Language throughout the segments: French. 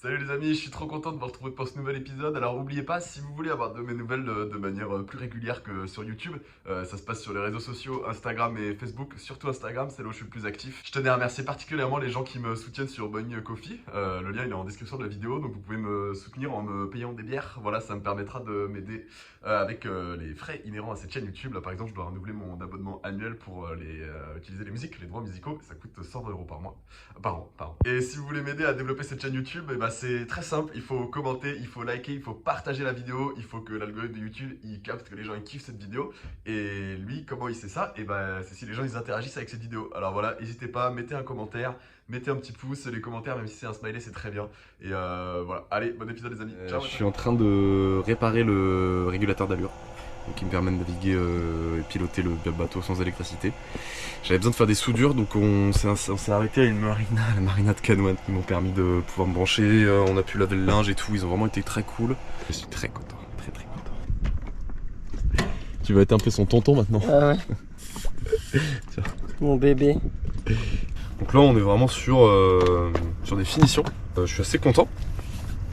Salut les amis, je suis trop content de vous retrouver pour ce nouvel épisode. Alors n'oubliez pas, si vous voulez avoir de mes nouvelles de manière plus régulière que sur YouTube, ça se passe sur les réseaux sociaux, Instagram et Facebook, surtout Instagram, c'est là où je suis le plus actif. Je tenais à remercier particulièrement les gens qui me soutiennent sur Buy Me a Coffee. Le lien il est en description de la vidéo, donc vous pouvez me soutenir en me payant des bières. Voilà, ça me permettra de m'aider avec les frais inhérents à cette chaîne YouTube. Là par exemple, je dois renouveler mon abonnement annuel pour utiliser les musiques, les droits musicaux. Ça coûte 120 € par mois, par an, pardon. Et si vous voulez m'aider à développer cette chaîne YouTube, c'est très simple, il faut commenter, il faut liker, il faut partager la vidéo, il faut que l'algorithme de YouTube il capte que les gens ils kiffent cette vidéo. Et lui, comment il sait ça? Et c'est si les gens ils interagissent avec cette vidéo. Alors voilà, n'hésitez pas, mettez un commentaire, mettez un petit pouce, les commentaires, même si c'est un smiley, c'est très bien. Et voilà, allez, bon épisode les amis. Ciao. Je suis en train de réparer le régulateur d'allure, qui me permet de naviguer et piloter le bateau sans électricité. J'avais besoin de faire des soudures, donc on s'est arrêté à une marina, la marina de Canouane, qui m'ont permis de pouvoir me brancher. On a pu laver le linge et tout, ils ont vraiment été très cool. Je suis très content, très content. Tu vas être un peu son tonton maintenant. Ah ouais. Tiens. Mon bébé. Donc là on est vraiment sur des finitions. Je suis assez content,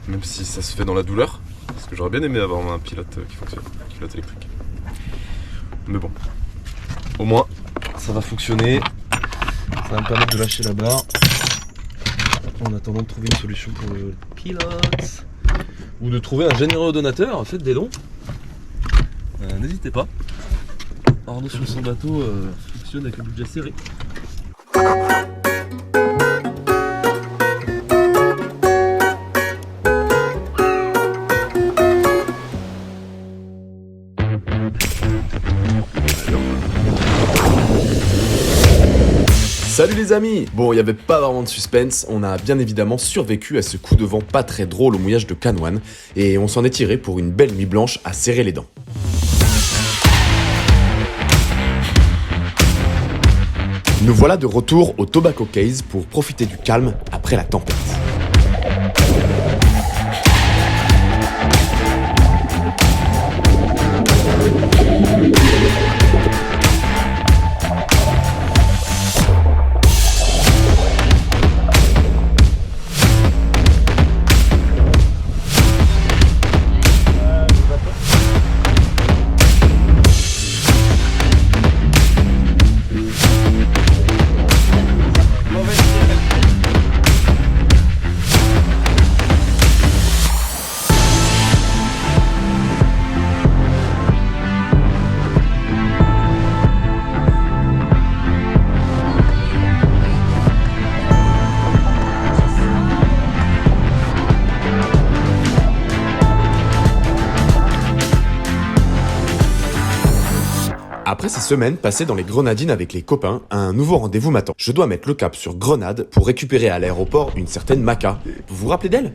même si ça se fait dans la douleur, parce que j'aurais bien aimé avoir un pilote qui fonctionne, un pilote électrique. Mais bon, au moins ça va fonctionner, ça va me permettre de lâcher la barre en attendant de trouver une solution pour le pilote ou de trouver un généreux donateur. Faites des dons, n'hésitez pas. Arnaud sur son bateau fonctionne avec le budget serré. Salut les amis! Bon, il n'y avait pas vraiment de suspense, on a bien évidemment survécu à ce coup de vent pas très drôle au mouillage de Canouane, et on s'en est tiré pour une belle nuit blanche à serrer les dents. Nous voilà de retour au Tobacco Cays pour profiter du calme après la tempête. Après ces semaines passées dans les Grenadines avec les copains, un nouveau rendez-vous m'attend. Je dois mettre le cap sur Grenade pour récupérer à l'aéroport une certaine Maca. Vous vous rappelez d'elle?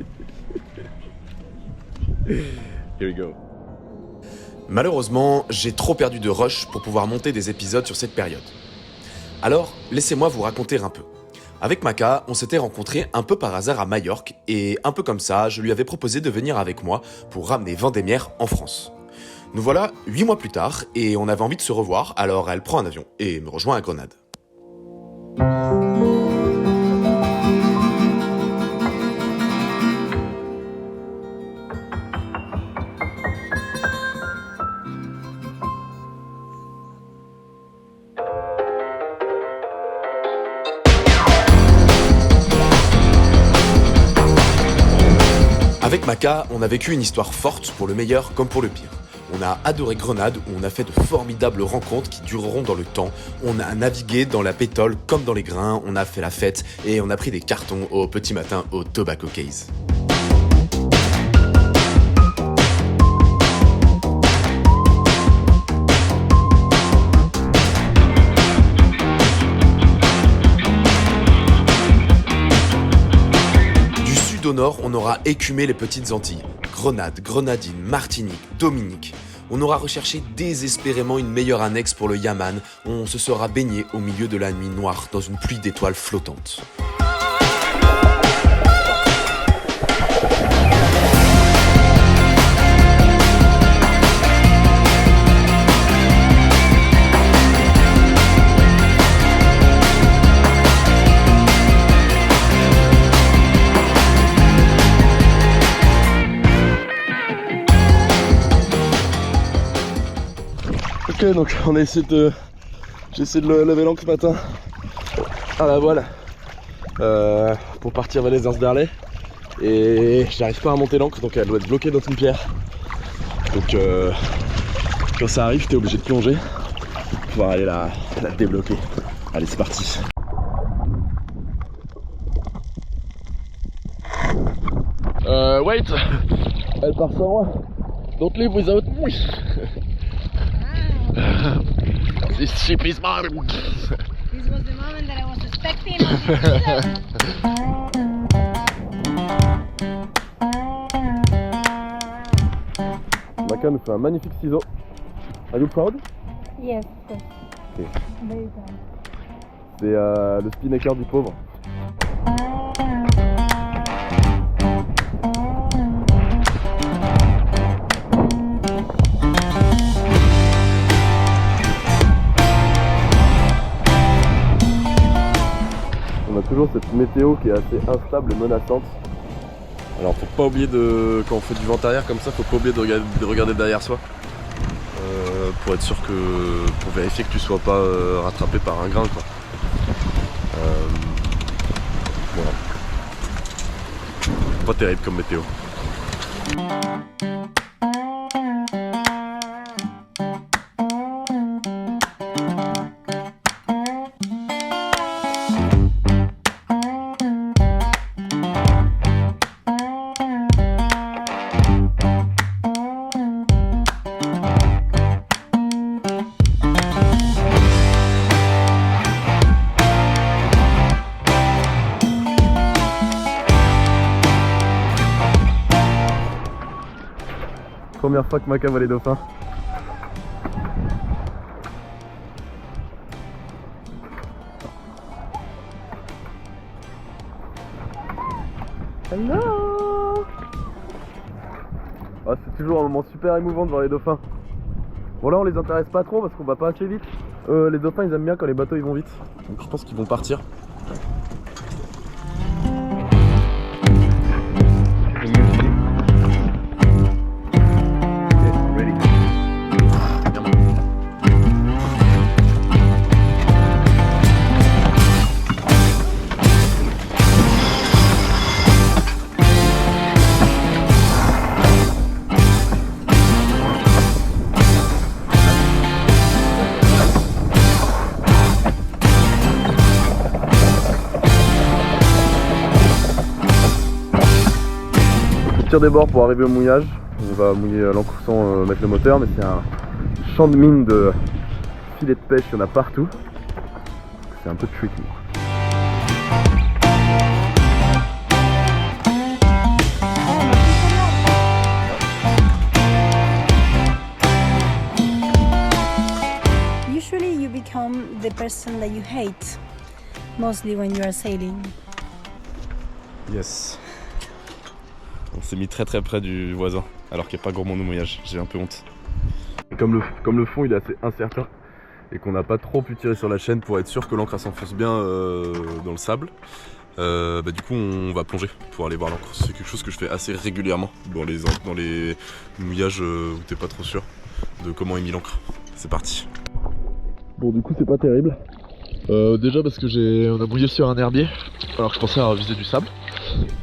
Here we go. Malheureusement, j'ai trop perdu de rush pour pouvoir monter des épisodes sur cette période. Alors, laissez-moi vous raconter un peu. Avec Maca, on s'était rencontrés un peu par hasard à Majorque, et un peu comme ça, je lui avais proposé de venir avec moi pour ramener Vendémiaire en France. Nous voilà 8 mois plus tard, et on avait envie de se revoir, alors elle prend un avion et me rejoint à Grenade. Avec Maca, on a vécu une histoire forte pour le meilleur comme pour le pire. On a adoré Grenade où on a fait de formidables rencontres qui dureront dans le temps. On a navigué dans la pétole comme dans les grains, on a fait la fête et on a pris des cartons au petit matin au Tobacco Cays. Du sud au nord, on aura écumé les petites Antilles. Grenade, Grenadine, Martinique, Dominique. On aura recherché désespérément une meilleure annexe pour le Yaman. On se sera baigné au milieu de la nuit noire dans une pluie d'étoiles flottantes. Ok, donc on a essayé de... J'ai essayé de lever l'ancre ce matin à la voile pour partir vers les Erzberley et j'arrive pas à monter l'ancre, donc elle doit être bloquée dans une pierre. Donc quand ça arrive, t'es obligé de plonger pour pouvoir aller la débloquer. Allez, c'est parti. Wait, elle part sans moi. Don't leave without me. This ship is mine. This was the moment that I was expecting. Maka nous fait un magnifique ciseau. Are you proud? Yes, of course. Okay. Very proud. C'est le spinnaker du pauvre. On a toujours cette météo qui est assez instable et menaçante. Alors faut pas oublier de, quand on fait du vent arrière comme ça, faut pas oublier de regarder derrière soi. Pour être sûr que, pour vérifier que tu sois pas rattrapé par un grain quoi. Voilà. Pas terrible comme météo. Première fois que Maka voit les dauphins. Hello. Ah, c'est toujours un moment super émouvant de voir les dauphins. Bon là on les intéresse pas trop parce qu'on va pas assez vite. Les dauphins ils aiment bien quand les bateaux ils vont vite. Donc je pense qu'ils vont partir. Tire des bords pour arriver au mouillage. On va mouiller l'ancre sans mettre le moteur, mais c'est un champ de mine de filets de pêche, il y en a partout. C'est un peu tricky. Usually you become the person that you hate, mostly when you are sailing. Yes. On s'est mis très près du voisin, alors qu'il n'y a pas gourmand au mouillage, j'ai un peu honte. Comme le fond il est assez incertain et qu'on n'a pas trop pu tirer sur la chaîne pour être sûr que l'ancre s'enfonce bien dans le sable, du coup on va plonger pour aller voir l'ancre. C'est quelque chose que je fais assez régulièrement dans les mouillages où t'es pas trop sûr de comment est mis l'ancre. C'est parti. Bon du coup c'est pas terrible. Déjà parce que on a mouillé sur un herbier alors que je pensais à viser du sable.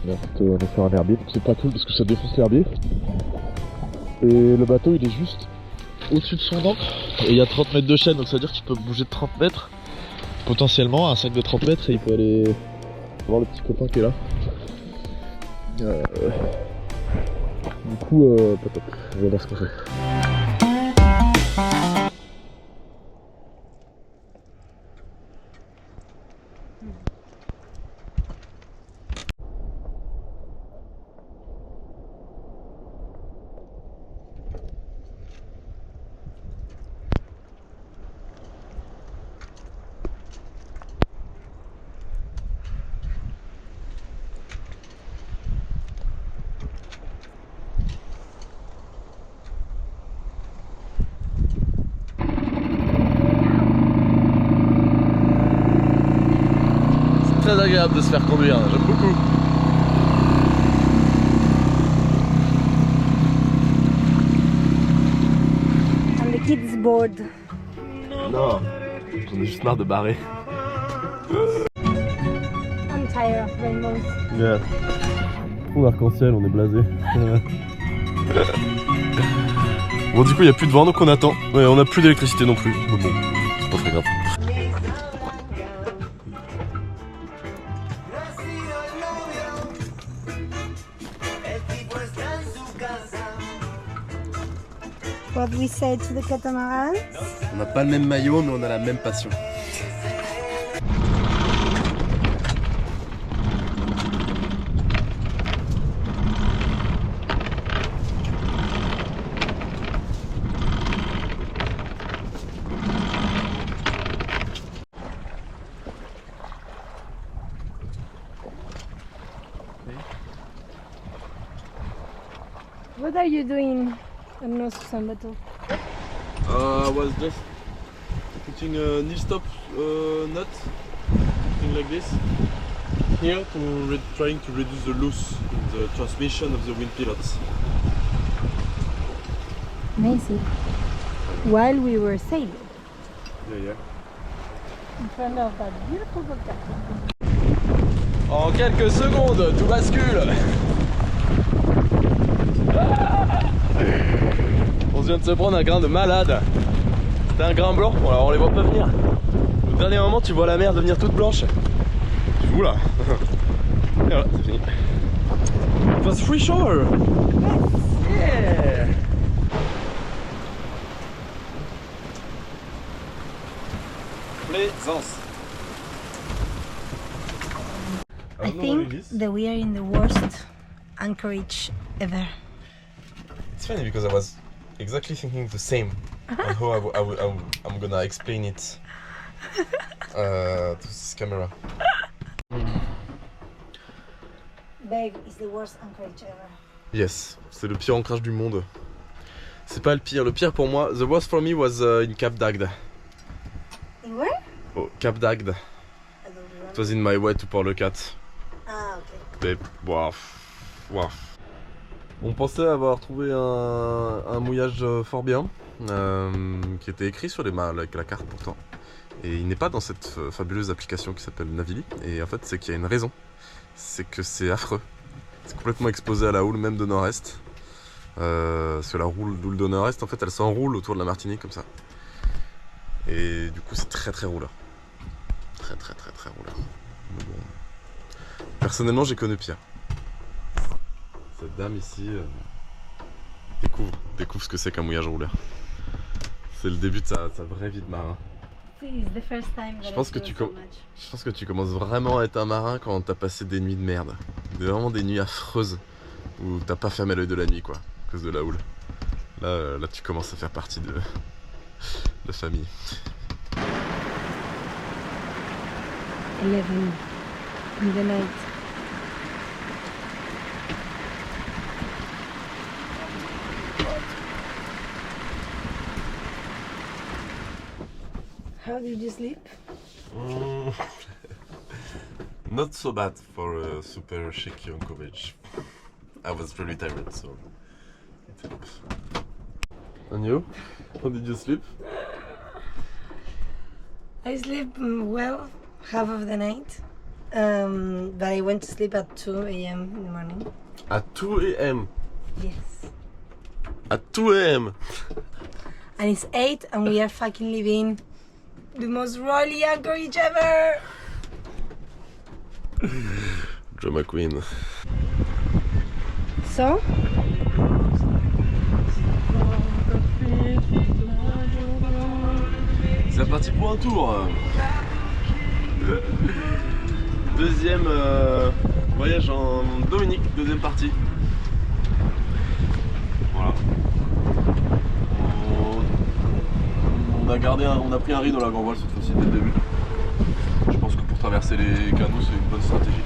Mais en fait on est sur un herbier donc c'est pas cool parce que ça défonce l'herbier. Et le bateau il est juste au-dessus de son ancre et il y a 30 mètres de chaîne donc ça veut dire qu'il peut bouger de 30 mètres. Potentiellement un sac de 30 mètres et il peut aller voir le petit copain qui est là. Du coup pas top, on va voir ce qu'on fait. Très agréable de se faire conduire, j'aime beaucoup. And the kids board Non, j'en ai juste marre de barrer. I'm tired of rainbows. Yeah. Fond d'arc-en-ciel, on est blasé. Bon, du coup, il n'y a plus de vent, donc on attend. Ouais, on n'a plus d'électricité non plus. Mais bon, c'est pas très grave. What we say to the catamarans? On n'a pas le même maillot, mais on a la même passion. What are you doing? No, Susan Bateau. I was just putting a nil stop nut, something like this, here to trying to reduce the loss in the transmission of the wind pilots. Amazing. While we were sailing Yeah. in front of that beautiful volcano. En quelques secondes, tout bascule. On vient de se prendre un grain de malade. C'était un grain blanc, bon, alors on les voit pas venir. Au dernier moment, tu vois la mer devenir toute blanche. Tu vois là. Et voilà, c'est fini. It was free shore. Yeah. Plaisance. I think that we are in the worst anchorage ever. It's funny because I was exactly thinking the same on how I'm gonna explain it to this camera. Babe, it's the worst anchorage ever. Yes, c'est le pire ancrage du monde. C'est pas le pire. Le pire pour moi, the worst for me was in Cap d'Agde. In where? Oh, Cap d'Agde. I don't remember. It was in my way to Port-le-Cat. Ah, okay. Mais, wow. On pensait avoir trouvé un mouillage fort bien, qui était écrit sur avec la carte pourtant. Et il n'est pas dans cette fabuleuse application qui s'appelle Navili. Et en fait, c'est qu'il y a une raison. C'est que c'est affreux. C'est complètement exposé à la houle, même de nord-est. Parce que la houle de nord-est, en fait, elle s'enroule autour de la Martinique comme ça. Et du coup, c'est très très rouleur. Très rouleur. Mais bon. Personnellement, j'ai connu pire. Cette dame ici découvre ce que c'est qu'un mouillage rouleur. C'est le début de sa vraie vie de marin. This is the first time that Je pense que tu commences vraiment à être un marin quand t'as passé des nuits de merde. Vraiment des nuits affreuses où t'as pas fermé l'œil de la nuit quoi, à cause de la houle. Là tu commences à faire partie de la famille. 11 in the night. How did you sleep? Not so bad for a super chic anchorage. I was really tired, so it helps. And you? How did you sleep? I sleep well half of the night, but I went to sleep at 2 a.m. in the morning. At 2 a.m. Yes. At 2 a.m. And it's 8 and we are fucking living the most royally anchorage ever! Drama queen. So? C'est parti pour un tour. Deuxième voyage en Dominique, deuxième partie. Voilà. On a pris un riz dans la grand voile cette fois-ci dès le début. Je pense que pour traverser les canaux c'est une bonne stratégie.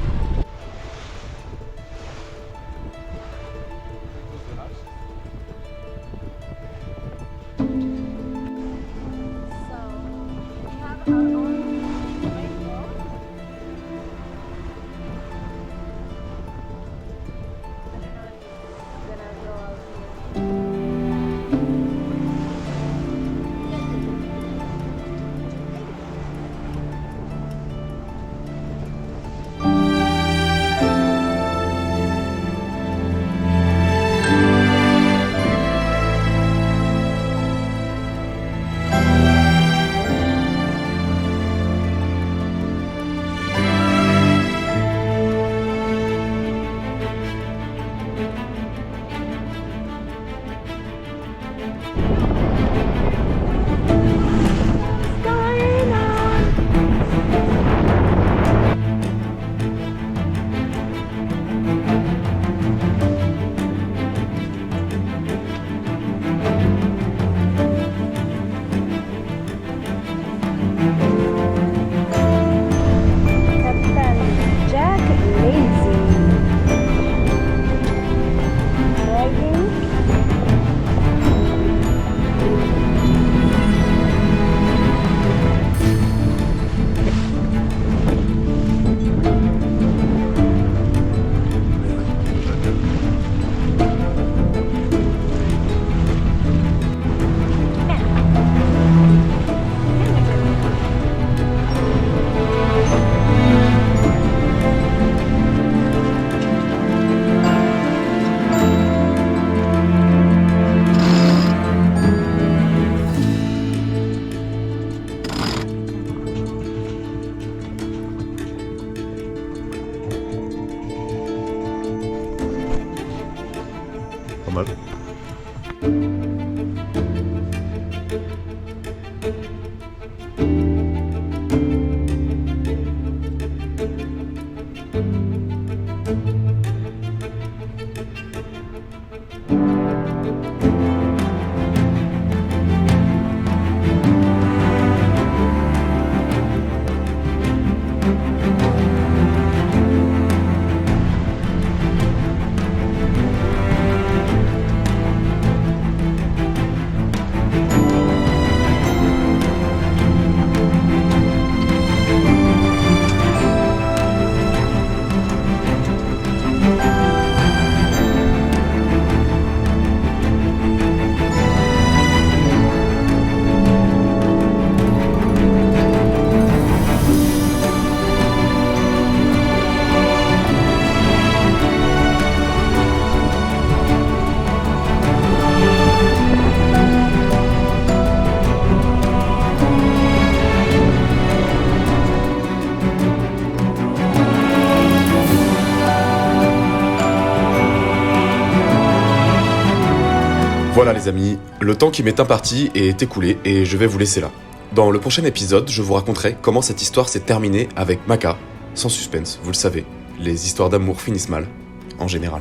Pas mal. Voilà les amis, le temps qui m'est imparti est écoulé et je vais vous laisser là. Dans le prochain épisode, je vous raconterai comment cette histoire s'est terminée avec Maka, sans suspense, vous le savez, les histoires d'amour finissent mal, en général.